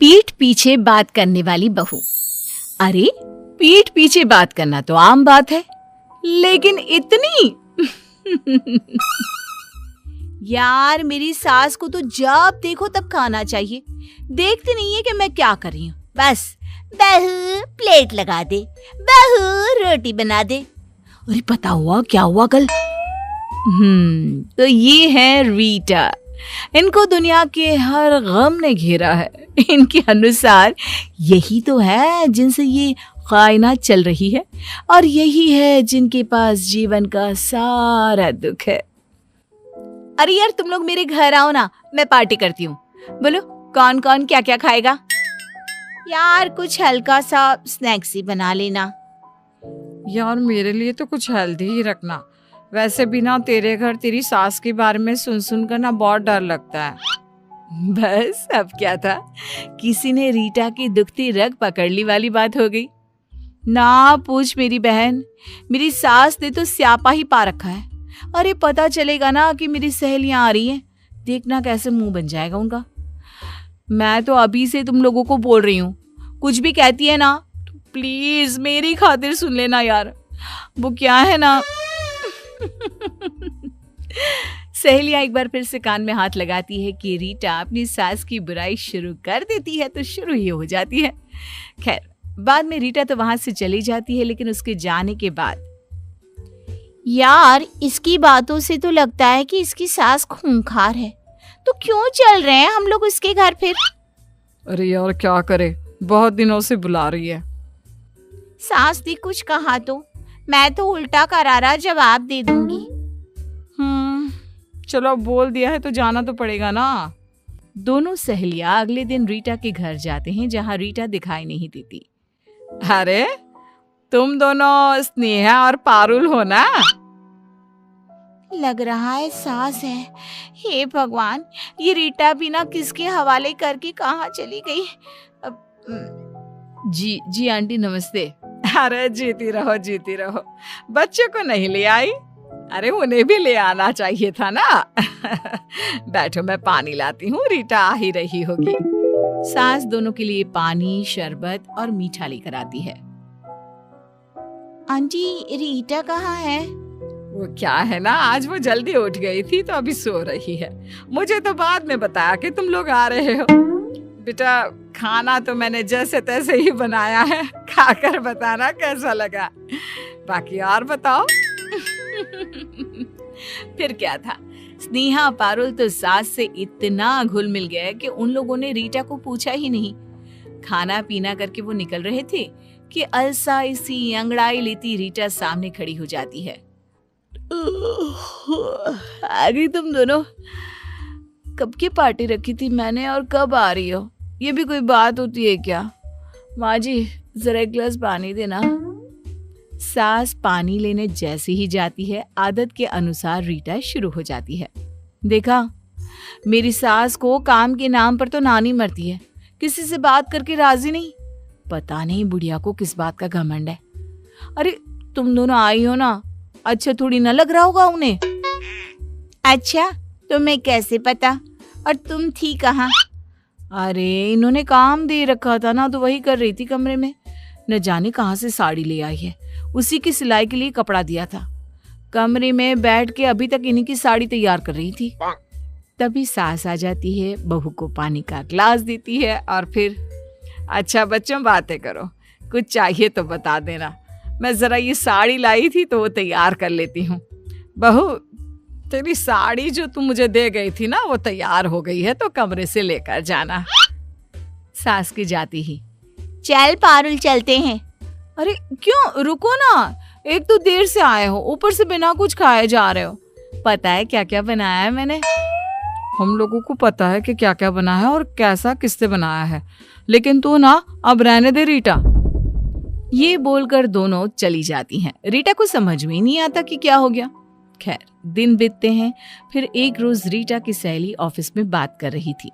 पीठ पीछे बात करने वाली बहू। अरे पीठ पीछे बात करना तो आम बात है, लेकिन इतनी यार मेरी सास को तो जब देखो तब खाना चाहिए। देखती नहीं है कि मैं क्या कर रही हूँ। बस बहू प्लेट लगा दे, बहू रोटी बना दे। अरे पता हुआ क्या हुआ कल? तो ये है रीटा। इनको दुनिया के हर गम ने घेरा है। इनके अनुसार यही तो है जिनसे ये कायनात चल रही है, और यही है जिनके पास जीवन का सारा दुख है। अरे यार तुम लोग मेरे घर आओ ना, मैं पार्टी करती हूँ। बोलो कौन कौन क्या क्या खाएगा? यार कुछ हल्का सा स्नैक्स ही बना लेना। यार मेरे लिए तो कुछ हेल्दी ही रखना। वैसे भी ना तेरे घर तेरी सास के बारे में सुन कर ना बहुत डर लगता है। बस अब क्या था, किसी ने रीटा की दुखती रग पकड़ ली वाली बात हो गई। ना पूछ मेरी बहन, मेरी सास ने तो स्यापा ही पा रखा है। अरे पता चलेगा ना कि मेरी सहेलियां आ रही हैं, देखना कैसे मुंह बन जाएगा उनका। मैं तो अभी से तुम लोगों को बोल रही हूँ, कुछ भी कहती है ना तो प्लीज मेरी खातिर सुन लेना यार। वो क्या है ना सहेलियां एक बार फिर से कान में हाथ लगाती है कि रीटा अपनी सास की बुराई शुरू कर देती है तो शुरू ही हो जाती है। खैर बाद में रीटा तो वहां से चली जाती है, लेकिन उसके जाने के बाद यार इसकी बातों से तो लगता है कि इसकी सास खूंखार है, तो क्यों चल रहे हैं हम लोग उसके घर फिर? अरे यार क्या करे, बहुत दिनों से बुला रही है। सास ने कुछ कहा तो मैं तो उल्टा करारा जवाब दे दूंगी। चलो अब बोल दिया है तो जाना तो पड़ेगा ना। दोनों सहेलियां अगले दिन रीटा के घर जाते हैं, जहां रीटा दिखाई नहीं देती। अरे तुम दोनों स्नेहा और पारुल हो ना? लग रहा है सास है। हे भगवान, ये रीटा भी ना किसके हवाले करके कहाँ चली गई? जी आंटी नमस्ते। अरे जीती रहो। बच्चे को नहीं ले आई? अरे उन्हें भी ले आना चाहिए था ना। बैठो मैं पानी लाती हूँ, रीटा आ ही रही होगी। सास दोनों के लिए पानी, शरबत और मीठा लेकर आती है। आंटी रीटा कहाँ है? वो क्या है ना, आज वो जल्दी उठ गई थी तो अभी सो रही है। मुझे तो बाद में बताया कि तुम लोग आ रहे हो। बेटा खाना तो मैंने जैसे तैसे ही बनाया है, खाकर बताना कैसा लगा। बाकी और बताओ। फिर क्या था, स्नेहा पारुल तो सास से इतना घुल मिल गए कि उन लोगों ने रीटा को पूछा ही नहीं। खाना पीना करके वो निकल रहे थे कि अलसाई सी अंगड़ाई लेती रीटा सामने खड़ी हो जाती है। आ गई तुम दोनों? कब की पार्टी रखी थी मैंने और कब आ रही हो? ये भी कोई बात होती है क्या? माँ जी जरा एक गिलास पानी देना। सास पानी लेने जैसे ही जाती है, आदत के अनुसार रीटा शुरू हो जाती है। देखा, मेरी सास को काम के नाम पर तो नानी मरती है, किसी से बात करके राजी नहीं। पता नहीं बुढ़िया को किस बात का घमंड है। अरे तुम दोनों आई हो ना, अच्छा थोड़ी ना लग रहा होगा उन्हें। अच्छा तुम्हें कैसे पता? और तुम थी कहाँ? अरे इन्होंने काम दे रखा था ना, तो वही कर रही थी कमरे में। न जाने कहाँ से साड़ी ले आई है, उसी की सिलाई के लिए कपड़ा दिया था। कमरे में बैठ के अभी तक इन्हीं की साड़ी तैयार कर रही थी। तभी सास आ जाती है, बहू को पानी का ग्लास देती है और फिर अच्छा बच्चों बातें करो, कुछ चाहिए तो बता देना। मैं जरा ये साड़ी लाई थी तो वो तैयार कर लेती हूँ। बहू तेरी साड़ी जो तुम मुझे दे गई थी ना, वो तैयार हो गई है तो कमरे से लेकर जाना। सास की जाती ही, चल पारुल चलते हैं। अरे क्यों, रुको ना, एक तो देर से आए हो, ऊपर से बिना कुछ खाए जा रहे हो। पता है क्या क्या बनाया है मैंने? हम लोगों को पता है कि क्या क्या बना है और कैसा किससे बनाया है, लेकिन तू ना अब रहने दे रीटा। ये बोलकर दोनों चली जाती हैं। रीटा को समझ में ही नहीं आता कि क्या हो गया। खैर दिन बीतते हैं। फिर एक रोज रीटा की सहेली ऑफिस में बात कर रही थी।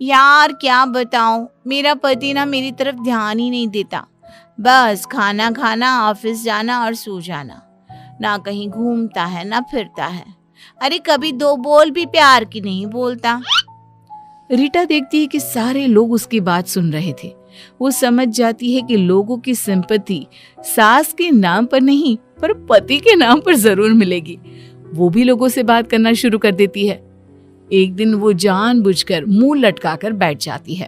यार क्या बताऊं, मेरा पति ना मेरी तरफ ध्यान ही नहीं देता। बस खाना खाना, ऑफिस जाना और सो जाना। ना कहीं घूमता है ना फिरता है। अरे कभी दो बोल भी प्यार की नहीं बोलता। रीटा देखती है कि सारे लोग उसकी बात सुन रहे थे। वो समझ जाती है कि लोगों की सिंपैथी सास के नाम पर नहीं पर पति के नाम पर जरूर मिलेगी। वो भी लोगों से बात करना शुरू कर देती है। एक दिन वो जानबूझकर मुंह लटकाकर बैठ जाती है।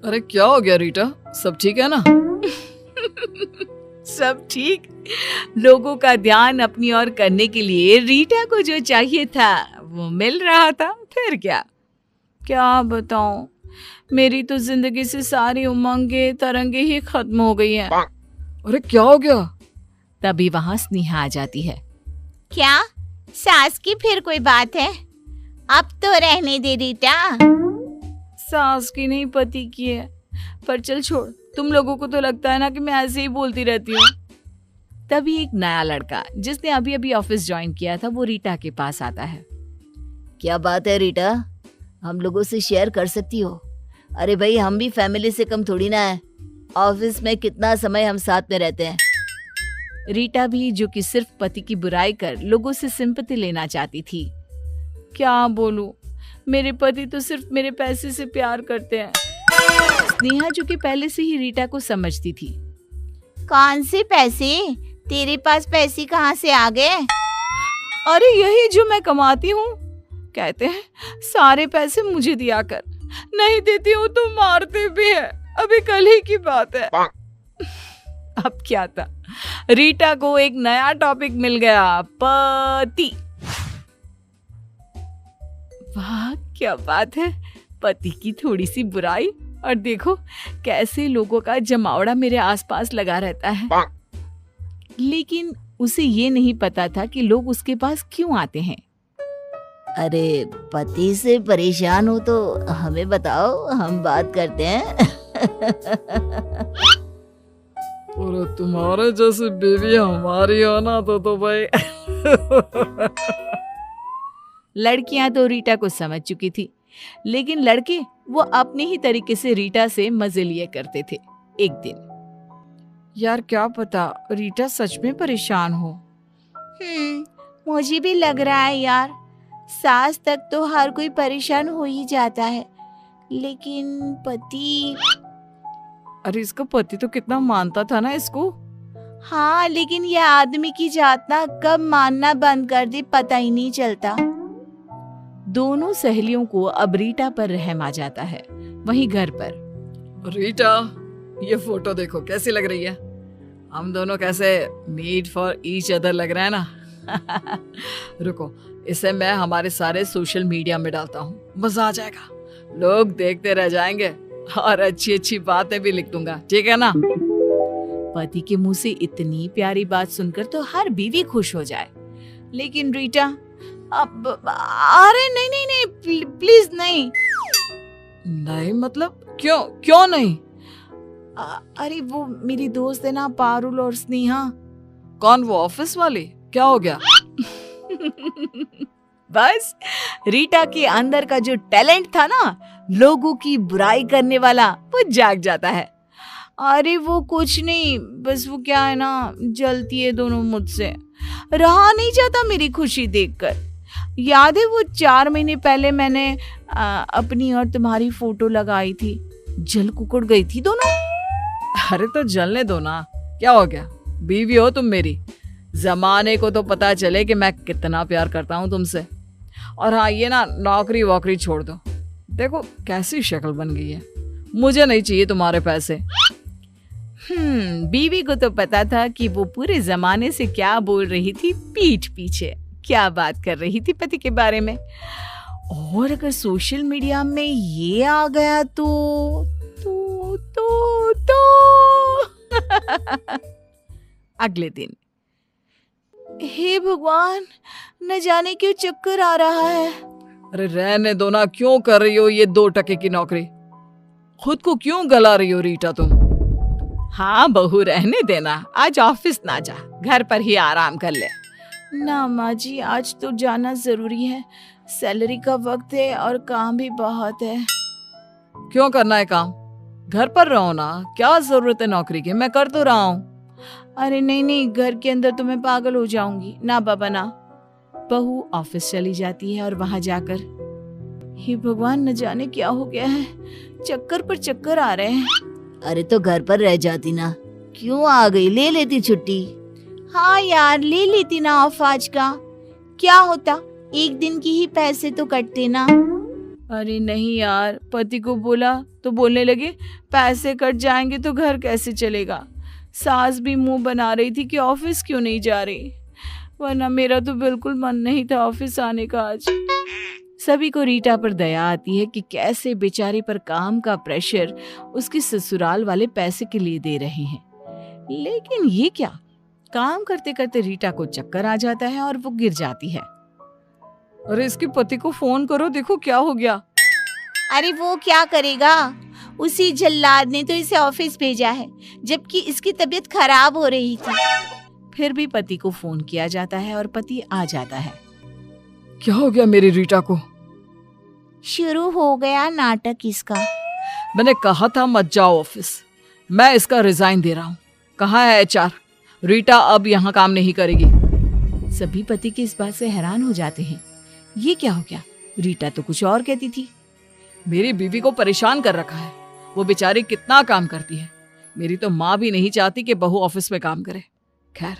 अरे क्या हो गया रीटा, सब ठीक है ना? सब ठीक। लोगों का ध्यान अपनी ओर करने के लिए रीटा को जो चाहिए था वो मिल रहा था। फिर क्या बताऊं, मेरी तो जिंदगी से सारी उमंगे तरंगे ही खत्म हो गई हैं। अरे क्या हो गया? तभी वहां स्नेहा आ जाती है। क्या सास की फिर कोई बात है? अब तो रहने दे रीटा। सास की नहीं पति की है। पर चल छोड़, तुम लोगों को तो लगता है ना कि मैं ऐसे ही बोलती रहती हूँ। तभी एक नया लड़का जिसने अभी अभी ऑफिस ज्वाइन किया था वो रीटा के पास आता है। क्या बात है रीटा, हम लोगों से शेयर कर सकती हो? अरे भाई, हम भी फैमिली से कम थोड़ी ना है। ऑफिस में कितना समय हम साथ में रहते हैं। रीटा भी, जो कि सिर्फ पति की बुराई कर लोगों से सिंपैथी लेना चाहती थी। क्या बोलूं, मेरे पति तो सिर्फ मेरे पैसे से प्यार करते हैं। स्नेहा, जो कि पहले से ही रीटा को समझती थी। कौन से पैसे? तेरे पास पैसे कहाँ से आ गए? अरे यही जो मैं कमाती हूँ। कहते हैं सारे पैसे मुझे दिया कर, नहीं देती हूँ तो मारते भी है। अभी कल ही की बात है। अब क्या था, रीटा को एक नया टॉपिक मिल गया, पति। वाह क्या बात है, पति की थोड़ी सी बुराई और देखो कैसे लोगों का जमावड़ा मेरे आसपास लगा रहता है। लेकिन उसे ये नहीं पता था कि लोग उसके पास क्यों आते हैं। अरे पति से परेशान हो तो हमें बताओ, हम बात करते हैं। और तुम्हारे जैसी बीवी हमारी हो ना तो भाई। लड़कियां तो रीटा को समझ चुकी थी, लेकिन लड़के वो अपने ही तरीके से रीटा से मजे लिए करते थे। एक दिन, यार क्या पता रीटा सच में परेशान हो। मुझे भी लग रहा है यार, सास तक तो हर कोई परेशान हो ही जाता है, लेकिन पति। अरे इसका पति तो कितना मानता था ना इसको। हाँ, लेकिन यह आदमी की जात ना कब मानना बंद कर दे पता ही नहीं चलता। दोनों सहेलियों को अब रीटा पर रहम आ जाता है। वहीं घर पर, रीटा ये फोटो देखो कैसी लग रही है। हम दोनों कैसे मेड फॉर ईच अदर लग रहे हैं ना। रुको, इसे मैं हमारे सारे सोशल मीडिया में डालता हूँ, मजा आ जाएगा। लोग देखते रह जाएंगे और अच्छी अच्छी बातें भी लिख दूंगा, ठीक है ना? पति के मुंह से इतनी प्यारी बात सुनकर तो हर बीवी खुश हो जाए, लेकिन रीटा अब, अरे नहीं नहीं नहीं, प्लीज नहीं। नहीं मतलब क्यों नहीं? अरे वो मेरी दोस्त है ना, पारुल और स्नेहा। कौन, वो ऑफिस वाली? क्या हो गया? बस रीटा के अंदर का जो टैलेंट था ना लोगों की बुराई करने वाला, वो जाग जाता है। अरे वो कुछ नहीं, बस वो क्या है ना, जलती है दोनों मुझसे। रहा नहीं जाता मेरी खुशी देखकर। याद है वो 4 महीने पहले मैंने अपनी और तुम्हारी फोटो लगाई थी, जल कुकड़ गई थी दोनों। अरे तो जलने दो ना, क्या हो गया? बीवी हो तुम मेरी, जमाने को तो पता चले कि मैं कितना प्यार करता हूँ तुमसे। और हाँ, ये ना नौकरी वोकरी छोड़ दो। देखो कैसी शक्ल बन गई है, मुझे नहीं चाहिए तुम्हारे पैसे। बीवी को तो पता था कि वो पूरे जमाने से क्या बोल रही थी, पीठ पीछे क्या बात कर रही थी पति के बारे में। और अगर सोशल मीडिया में ये आ गया तो अगले दिन, हे भगवान, न जाने क्यों चक्कर आ रहा है। अरे रहने दो ना, क्यों कर रही हो ये 2 टके की नौकरी? खुद को क्यों गला रही हो रीटा तुम? हाँ बहू, रहने देना, आज ऑफिस ना जा, घर पर ही आराम कर ले। ना माँ जी, आज तो जाना जरूरी है, सैलरी का वक्त है और काम भी बहुत है। क्यों करना है काम? घर पर रहो ना, क्या जरूरत है नौकरी की, मैं कर तो रहा हूँ। अरे नहीं नहीं, घर के अंदर तो मैं पागल हो जाऊंगी। ना बाबा ना। बहू ऑफिस चली जाती है और वहां जाकर, हे भगवान, न जाने क्या हो गया है, चक्कर पर चक्कर आ रहे हैं। अरे तो घर पर रह जाती ना, क्यों आ गई? ले लेती छुट्टी। हाँ यार, ले लेती ना ऑफ आज का, क्या होता, एक दिन की ही पैसे तो कटते ना। अरे नहीं यार, पति को बोला तो बोलने लगे पैसे कट जाएंगे तो घर कैसे चलेगा। सास भी मुंह बना रही थी कि ऑफिस क्यों नहीं जा रही, वरना मेरा तो बिल्कुल मन नहीं था ऑफिस आने का आज। सभी को रीटा पर दया आती है कि कैसे बेचारी पर काम का प्रेशर उसके ससुराल वाले पैसे के लिए दे रहे हैं। लेकिन ये क्या, काम करते करते रीटा को चक्कर आ जाता है और वो गिर जाती है। अरे इसके पति को फोन करो, देखो क्या हो गया। अरे वो क्या करेगा, उसी जल्लाद ने तो इसे ऑफिस भेजा है, जबकि इसकी तबीयत खराब हो रही थी। फिर भी पति को फोन किया जाता है और पति आ जाता है। क्या हो गया मेरी रीटा को? शुरू हो गया नाटक इसका। मैंने कहा था मत जाओ ऑफिस, मैं इसका रिजाइन दे रहा हूँ। कहाँ है HR? रीटा अब यहाँ काम नहीं करेगी। सभी पति की इस बात से हैरान हो जाते हैं। ये क्या हो गया, रीटा तो कुछ और कहती थी। मेरी बीवी को परेशान कर रखा है, वो बेचारी कितना काम करती है। मेरी तो माँ भी नहीं चाहती कि बहू ऑफिस में काम करे। खैर,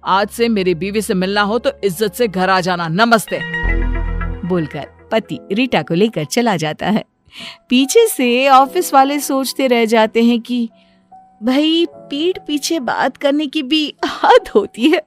आज से मेरी बीवी से मिलना हो तो इज्जत से घर आ जाना। नमस्ते बोलकर पति रीटा को लेकर चला जाता है। पीछे से ऑफिस वाले सोचते रह जाते हैं कि भाई, पीठ पीछे बात करने की भी हद होती है।